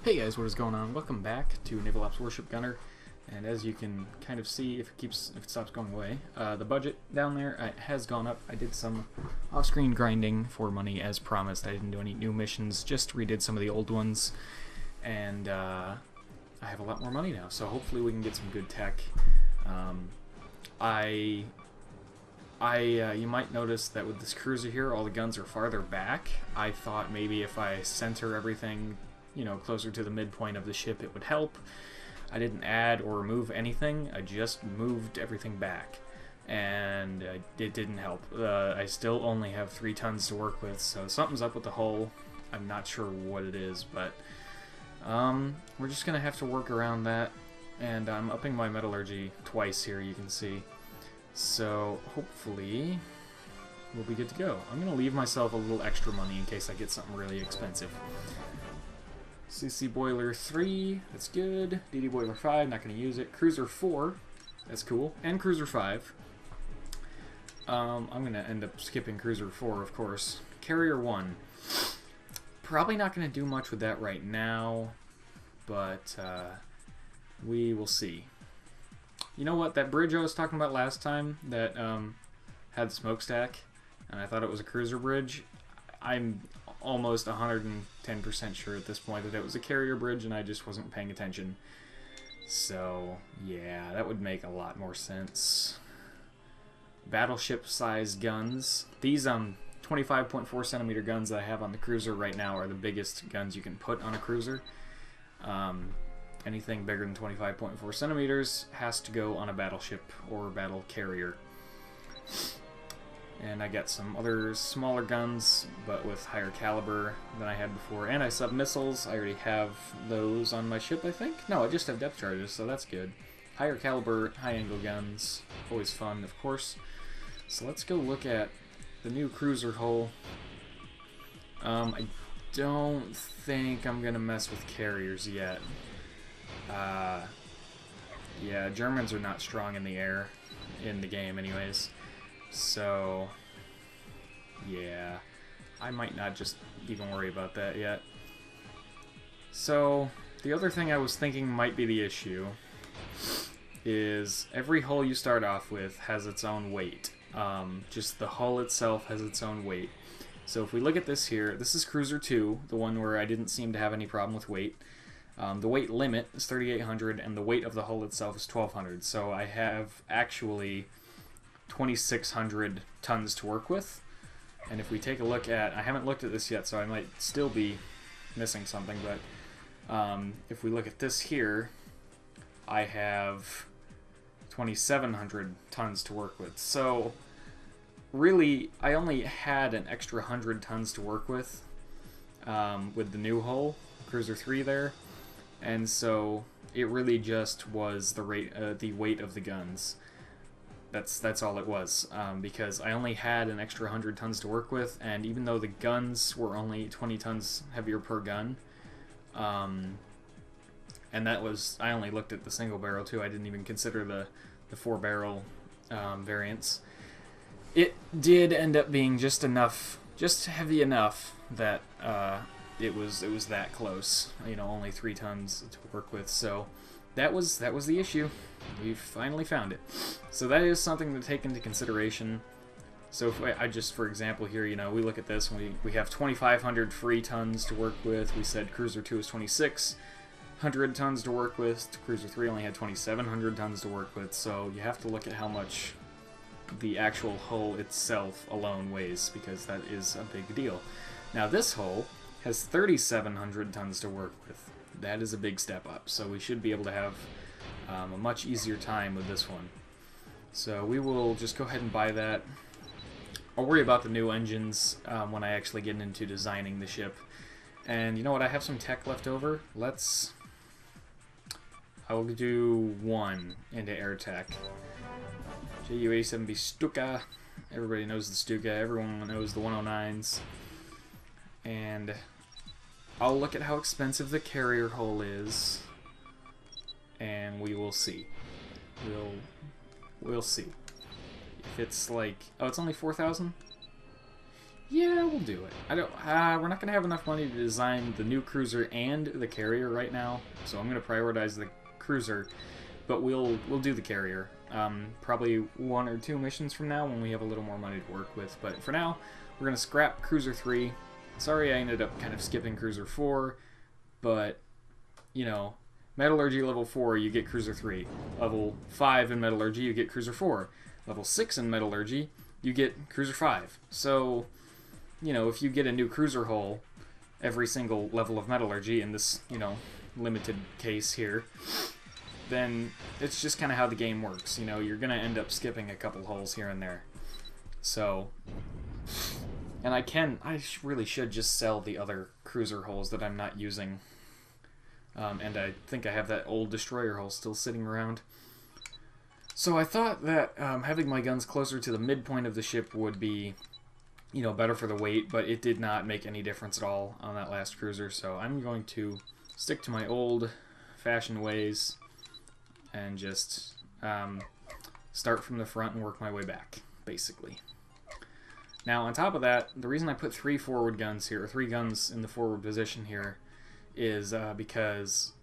Hey guys, what is going on? Welcome back to Naval Ops Warship Gunner. And as you can kind of see, if it stops going away, the budget down there has gone up. I did some off-screen grinding for money as promised. I didn't do any new missions, just redid some of the old ones, and I have a lot more money now. So hopefully we can get some good tech. You might notice that with this cruiser here, all the guns are farther back. I thought maybe if I center everything, you know, closer to the midpoint of the ship, it would help. I didn't add or remove anything. I just moved everything back, and it didn't help. I still only have 3 tons to work with, so something's up with the hull. I'm not sure what it is, but we're just gonna have to work around that. And I'm upping my metallurgy twice here, you can see. So hopefully we'll be good to go. I'm gonna leave myself a little extra money in case I get something really expensive. CC Boiler 3, that's good. DD Boiler 5, not going to use it. Cruiser 4, that's cool. And Cruiser 5. I'm going to end up skipping Cruiser 4, of course. Carrier 1. Probably not going to do much with that right now, but we will see. You know what? That bridge I was talking about last time that had the smokestack, and I thought it was a cruiser bridge, I'm almost 110% sure at this point that it was a carrier bridge and I just wasn't paying attention. So yeah, that would make a lot more sense. Battleship size guns. These 25.4 centimeter guns that I have on the cruiser right now are the biggest guns you can put on a cruiser. Anything bigger than 25.4 centimeters has to go on a battleship or battle carrier. And I got some other smaller guns, but with higher caliber than I had before. Anti-sub missiles, I already have those on my ship, I think. No, I just have depth charges, so that's good. Higher caliber, high-angle guns, always fun, of course. So let's go look at the new cruiser hull. I don't think I'm gonna mess with carriers yet. Yeah, Germans are not strong in the air, in the game anyways. So, yeah, I might not just even worry about that yet. So, the other thing I was thinking might be the issue is every hull you start off with has its own weight. Just the hull itself has its own weight. So if we look at this here, this is Cruiser 2, the one where I didn't seem to have any problem with weight. The weight limit is 3,800 and the weight of the hull itself is 1,200. So I have actually 2,600 tons to work with. And if we take a look at, I haven't looked at this yet, so I might still be missing something, but if we look at this here, I have 2,700 tons to work with. So really, I only had an extra 100 tons to work with the new hull, Cruiser 3 there, and so it really just was the weight of the guns. That's all it was, because I only had an extra 100 tons to work with, and even though the guns were only 20 tons heavier per gun, and that was, I only looked at the single barrel too, I didn't even consider the 4-barrel variants, it did end up being just heavy enough that it was that close, you know, only 3 tons to work with, so that was the issue. We've finally found it. So that is something to take into consideration. So if I just, for example here, you know, we look at this, and we have 2,500 free tons to work with. We said Cruiser 2 is 2,600 tons to work with. Cruiser 3 only had 2,700 tons to work with. So you have to look at how much the actual hull itself alone weighs, because that is a big deal. Now this hull has 3,700 tons to work with. That is a big step up, so we should be able to have a much easier time with this one. So we will just go ahead and buy that. I'll worry about the new engines when I actually get into designing the ship. And you know what, I have some tech left over. I will do 1 into air tech. JU-87B Stuka. Everybody knows the Stuka, everyone knows the 109s. And I'll look at how expensive the carrier hull is, and we will see. We'll see. If it's like, oh, it's only 4,000? Yeah, we'll do it. I don't. We're not gonna have enough money to design the new cruiser and the carrier right now, so I'm gonna prioritize the cruiser, but we'll do the carrier. Probably 1 or 2 missions from now when we have a little more money to work with. But for now, we're gonna scrap Cruiser 3. Sorry, I ended up kind of skipping Cruiser 4, but you know, Metallurgy level 4, you get Cruiser 3. Level 5 in Metallurgy, you get Cruiser 4. Level 6 in Metallurgy, you get Cruiser 5. So, you know, if you get a new cruiser hull every single level of Metallurgy in this, you know, limited case here, then it's just kind of how the game works. You know, you're going to end up skipping a couple hulls here and there. So, and I really should just sell the other cruiser hulls that I'm not using. And I think I have that old destroyer hull still sitting around. So I thought that having my guns closer to the midpoint of the ship would be, you know, better for the weight, but it did not make any difference at all on that last cruiser. So I'm going to stick to my old-fashioned ways and just start from the front and work my way back, basically. Now, on top of that, the reason I put 3 forward guns here, or 3 guns in the forward position here, is because,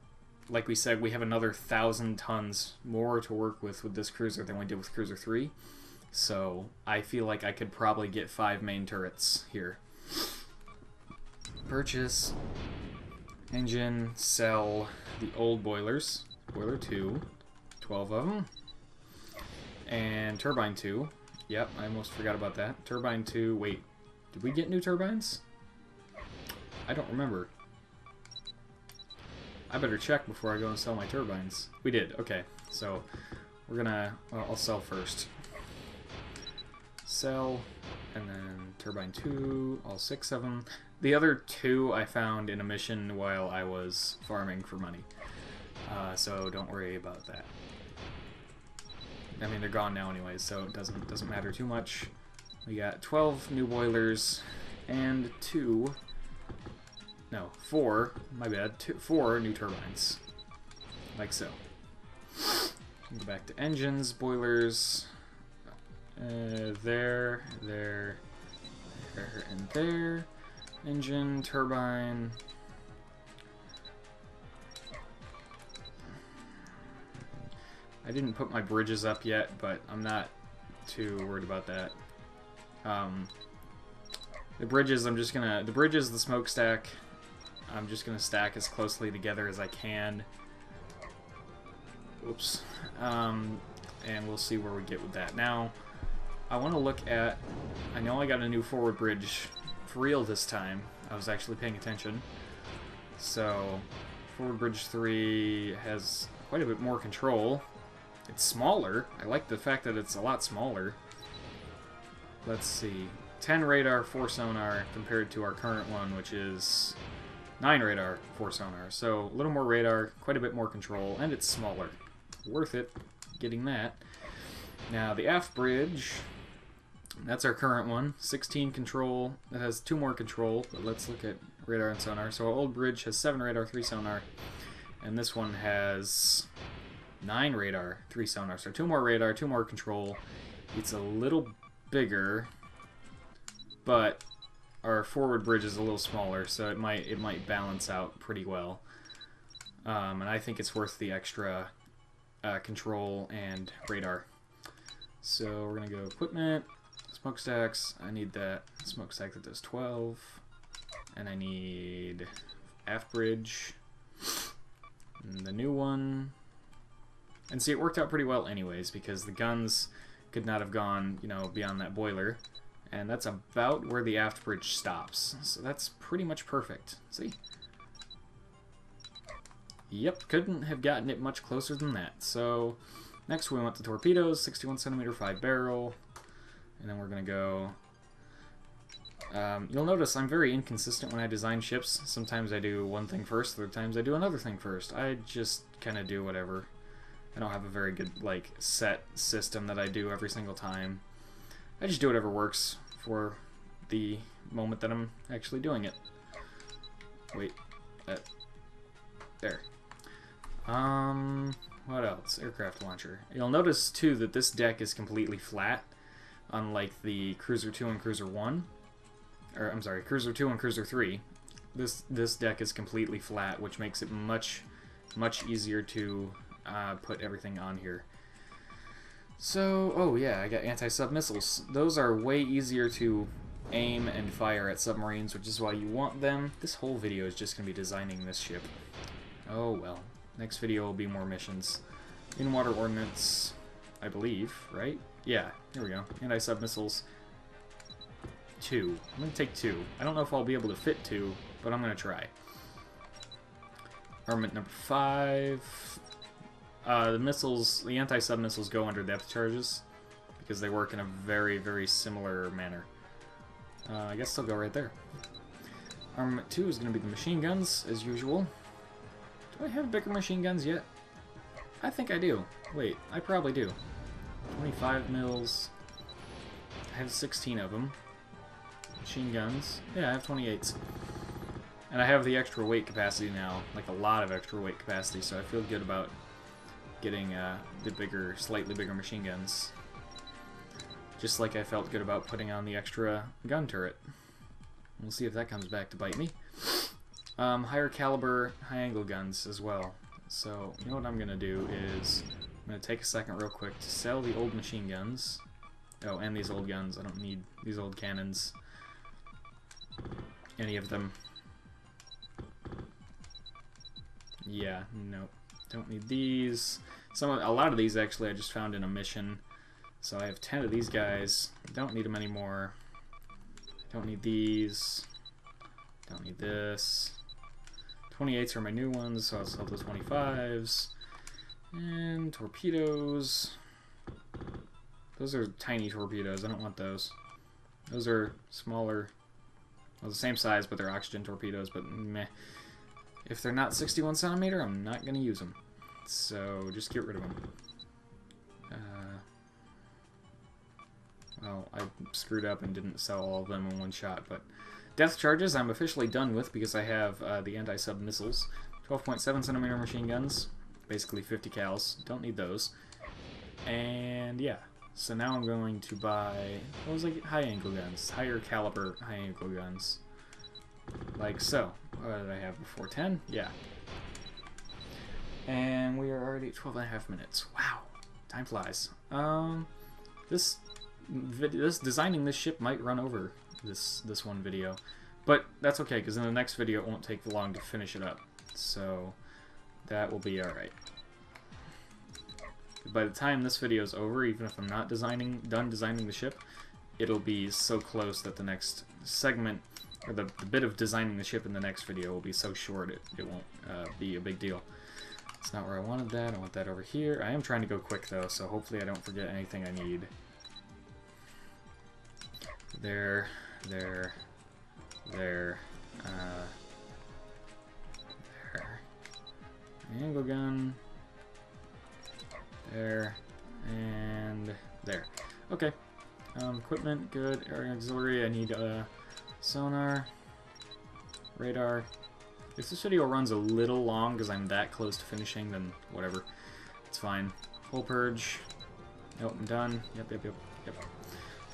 like we said, we have another 1,000 tons more to work with this cruiser than we did with Cruiser 3. So I feel like I could probably get 5 main turrets here. Purchase, engine, sell the old boilers. Boiler 2, 12 of them. And turbine 2. Yep, I almost forgot about that. Turbine 2, wait, did we get new turbines? I don't remember. I better check before I go and sell my turbines. We did, okay. So, we're gonna, well, I'll sell first. Sell, and then turbine 2, all 6 of them. The other 2 I found in a mission while I was farming for money. So don't worry about that. I mean, they're gone now anyways, so it doesn't matter too much. We got 12 new boilers and 4, my bad, 4 new turbines. Like so. Go back to engines, boilers, there, and there. Engine, turbine. I didn't put my bridges up yet, but I'm not too worried about that. The bridges, the smokestack, I'm just gonna stack as closely together as I can. Oops. And we'll see where we get with that. Now, I want to look at, I know I got a new forward bridge for real this time. I was actually paying attention. So, forward bridge 3 has quite a bit more control. It's smaller. I like the fact that it's a lot smaller. Let's see. 10 radar, 4 sonar compared to our current one, which is 9 radar, 4 sonar. So, a little more radar, quite a bit more control, and it's smaller. Worth it getting that. Now, the aft bridge, that's our current one. 16 control. It has 2 more control, but let's look at radar and sonar. So, our old bridge has 7 radar, 3 sonar, and this one has 9 radar, 3 sonar. So 2 more radar, 2 more control. It's a little bigger, but our forward bridge is a little smaller, so it might balance out pretty well. And I think it's worth the extra control and radar. So we're gonna go equipment, smokestacks. I need that smokestack that does 12, and I need aft bridge, and the new one. And see, it worked out pretty well anyways, because the guns could not have gone, you know, beyond that boiler. And that's about where the aft bridge stops. So that's pretty much perfect. See? Yep, couldn't have gotten it much closer than that. So, next we want the torpedoes, 61 centimeter, 5 barrel. And then we're going to go... you'll notice I'm very inconsistent when I design ships. Sometimes I do one thing first, other times I do another thing first. I just kind of do whatever. I don't have a very good, like, set system that I do every single time. I just do whatever works for the moment that I'm actually doing it. Wait. There. What else? Aircraft launcher. You'll notice, too, that this deck is completely flat, unlike the Cruiser 2 and Cruiser 1. or I'm sorry, Cruiser 2 and Cruiser 3, this deck is completely flat, which makes it much easier to put everything on here. So, oh yeah, I got anti-sub missiles. Those are way easier to aim and fire at submarines, which is why you want them. This whole video is just going to be designing this ship. Oh well. Next video will be more missions. In-water ordnance, I believe, right? Yeah, here we go. Anti-sub missiles. 2. I'm going to take 2. I don't know if I'll be able to fit 2, but I'm going to try. Armament number 5. The missiles, the anti-sub missiles go under depth charges because they work in a very similar manner. I guess they'll go right there. Armament 2 is going to be the machine guns, as usual. Do I have bigger machine guns yet? I think I do. Wait, I probably do. 25 mils. I have 16 of them. Machine guns. Yeah, I have 28s. And I have the extra weight capacity now, like a lot of extra weight capacity, so I feel good about getting the bigger, slightly bigger machine guns. Just like I felt good about putting on the extra gun turret. We'll see if that comes back to bite me. Higher caliber, high angle guns as well. So, you know what I'm going to do is, I'm going to take a second real quick to sell the old machine guns. Oh, and these old guns. I don't need these old cannons. Any of them. Yeah, no. Don't need these. A lot of these, actually, I just found in a mission. So I have 10 of these guys. Don't need them anymore. Don't need these. Don't need this. 28s are my new ones, so I'll sell the 25s. And torpedoes. Those are tiny torpedoes. I don't want those. Those are smaller. Well, the same size, but they're oxygen torpedoes, but meh. If they're not 61 centimeter, I'm not going to use them. So just get rid of them. Well, I screwed up and didn't sell all of them in one shot, but depth charges I'm officially done with because I have the anti-sub missiles. 12.7 centimeter machine guns, basically 50 cals. Don't need those. And yeah, so now I'm going to buy, what was like high angle guns, higher caliber high angle guns. Like so. What did I have before? 10? Yeah. And we are already at 12.5 minutes. Wow. Time flies. This designing this ship might run over this one video. But that's okay, because in the next video it won't take long to finish it up. So that will be alright. By the time this video is over, even if I'm not done designing the ship, it'll be so close that the next segment, or the bit of designing the ship in the next video will be so short it won't be a big deal. It's not where I wanted that. I want that over here. I am trying to go quick though, so hopefully I don't forget anything I need. There. There. Angle gun. There. And there. Okay. Equipment, good. Air auxiliary, I need sonar. Radar. If this video runs a little long because I'm that close to finishing, then whatever. It's fine. Hull purge. Nope, I'm done. Yep.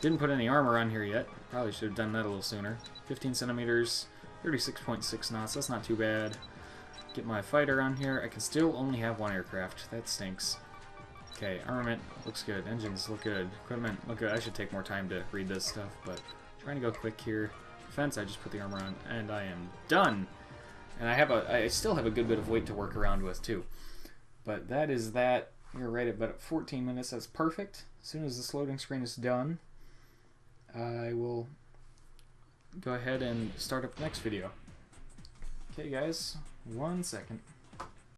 Didn't put any armor on here yet. Probably should have done that a little sooner. 15 centimeters, 36.6 knots. That's not too bad. Get my fighter on here. I can still only have one aircraft. That stinks. Okay, armament looks good. Engines look good. Equipment look good. I should take more time to read this stuff, but trying to go quick here. Defense, I just put the armor on, and I am done. And I still have a good bit of weight to work around with too. But that is that. You're right at about 14 minutes. That's perfect. As soon as this loading screen is done, I will go ahead and start up the next video. Okay guys, 1 second.